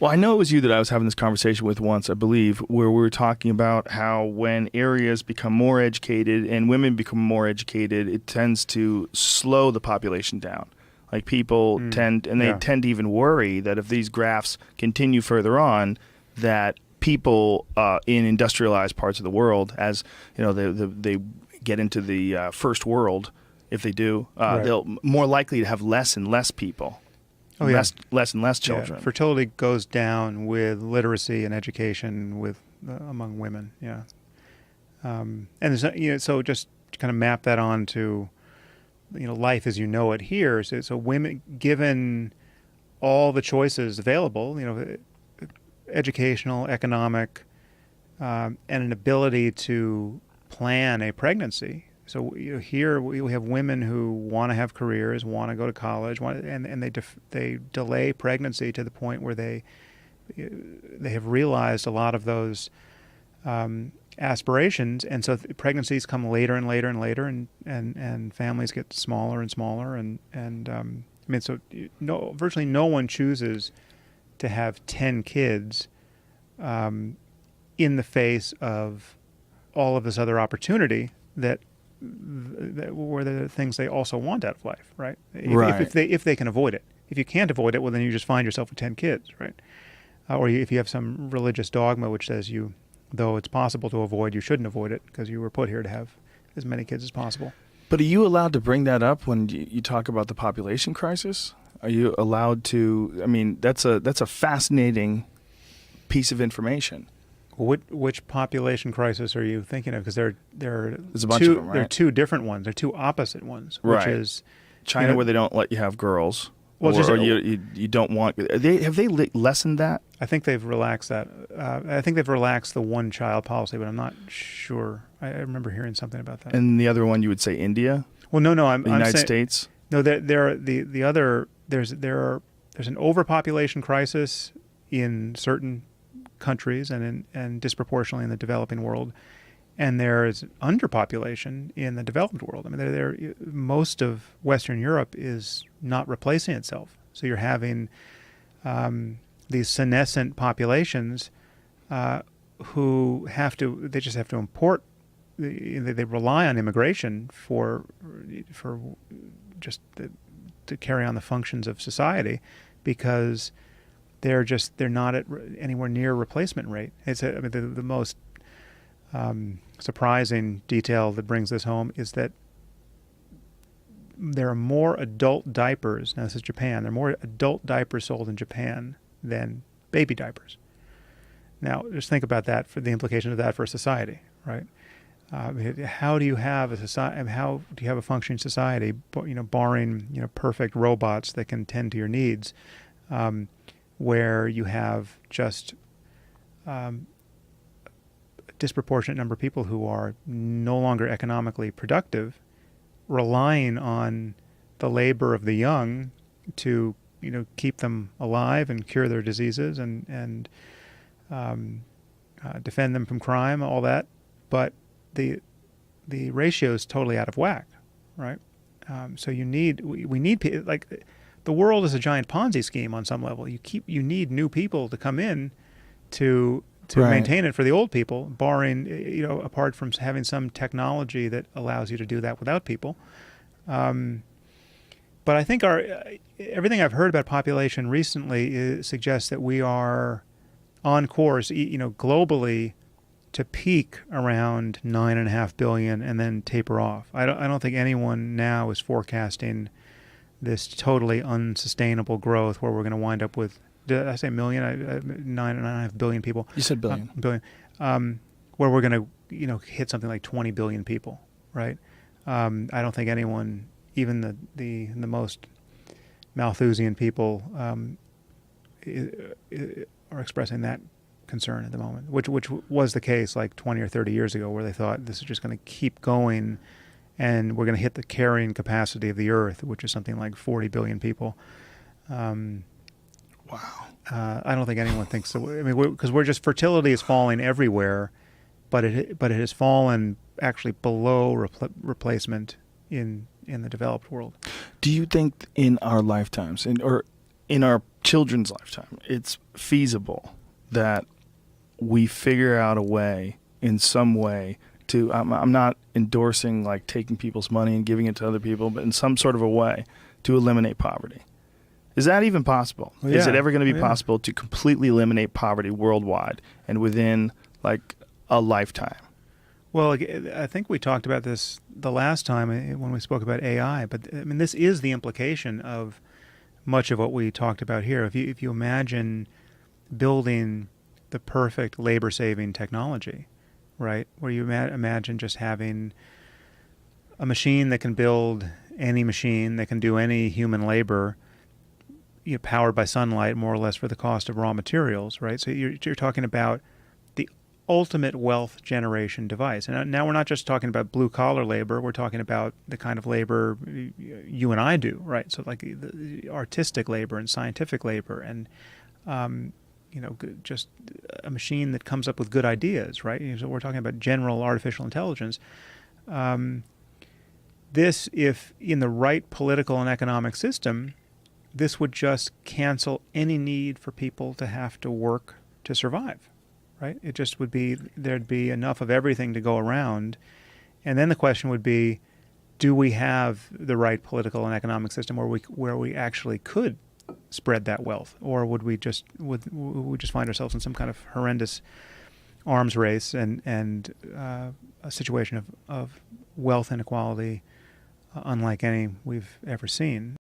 Well, I know it was you that I was having this conversation with once, I believe, where we were talking about how when areas become more educated and women become more educated, it tends to slow the population down. Like people they tend to even worry that if these graphs continue further on, that people in industrialized parts of the world, as you know, they get into the first world, if they do, they'll more likely to have less and less people. Less and less children. Yeah. Fertility goes down with literacy and education with among women. Yeah, and there's so just to kind of map that on to life as you know it here. So women, given all the choices available, educational, economic, and an ability to plan a pregnancy. So here we have women who want to have careers, want to go to college, and they delay pregnancy to the point where they have realized a lot of those aspirations, and so pregnancies come later and later and later, and families get smaller and smaller, and I mean, so virtually no one chooses to have 10 kids in the face of all of this other opportunity that were the things they also want out of life, right? If they can avoid it. If you can't avoid it, well, then you just find yourself with 10 kids, right? Or if you have some religious dogma which says though it's possible to avoid, you shouldn't avoid it because you were put here to have as many kids as possible. But are you allowed to bring that up when you talk about the population crisis? Are you allowed to? I mean, that's a fascinating piece of information. Which population crisis are you thinking of? Because there's a bunch of them, right? There are two different ones. There are two opposite ones, which is China, where they don't let you have girls, or you don't want. Have they lessened that? I think they've relaxed that. I think they've relaxed the one-child policy, but I'm not sure. I remember hearing something about that. And the other one, you would say India? Well, no, I'm United States. No, the other there's an overpopulation crisis in certain countries and disproportionately in the developing world, and there's underpopulation in the developed world. I mean, most of Western Europe is not replacing itself, so you're having these senescent populations who they just have to import. They rely on immigration for just to carry on the functions of society, because they're not at anywhere near replacement rate. The most surprising detail that brings this home is that there are more adult diapers. Now, this is Japan. There are more adult diapers sold in Japan than baby diapers. Now, just think about that, for the implication of that for society, right? How do you have a society? How do you have a functioning society? Barring perfect robots that can tend to your needs, where you have just a disproportionate number of people who are no longer economically productive, relying on the labor of the young to keep them alive and cure their diseases and defend them from crime, all that, but the ratio is totally out of whack, right? So we need, like, the world is a giant Ponzi scheme on some level. You need new people to come in to maintain it for the old people, barring apart from having some technology that allows you to do that without people. But I think everything I've heard about population recently suggests that we are on course, globally, to peak around 9.5 billion and then taper off. I don't think anyone now is forecasting this totally unsustainable growth where we're going to wind up with, did I say million? 9.5 billion people. You said billion. Billion. Where we're going to hit something like 20 billion people, right? I don't think anyone, even the most Malthusian people, are expressing that concern at the moment, which was the case like 20 or 30 years ago, where they thought this is just going to keep going and we're going to hit the carrying capacity of the Earth, which is something like 40 billion people. Wow. I don't think anyone thinks so. I mean, because fertility is falling everywhere, but it has fallen actually below replacement in the developed world. Do you think in our lifetimes, or in our children's lifetime, it's feasible that we figure out a way, in some way, to, I'm not endorsing like taking people's money and giving it to other people, but in some sort of a way to eliminate poverty. Is that even possible? Well, Is yeah. it ever going to be Well, yeah. possible to completely eliminate poverty worldwide and within like a lifetime? Well, I think we talked about this the last time when we spoke about AI, but I mean, this is the implication of much of what we talked about here. If you imagine building the perfect labor-saving technology, right, where you imagine just having a machine that can build any machine that can do any human labor, powered by sunlight, more or less for the cost of raw materials, right? So you're talking about the ultimate wealth generation device. And now we're not just talking about blue-collar labor. We're talking about the kind of labor you and I do, right? So like the artistic labor and scientific labor and, just a machine that comes up with good ideas, right? So we're talking about general artificial intelligence. This, if in the right political and economic system, this would just cancel any need for people to have to work to survive, right? It just would be, there'd be enough of everything to go around. And then the question would be, do we have the right political and economic system where we actually could spread that wealth? Or would we just find ourselves in some kind of horrendous arms race and a situation of wealth inequality unlike any we've ever seen?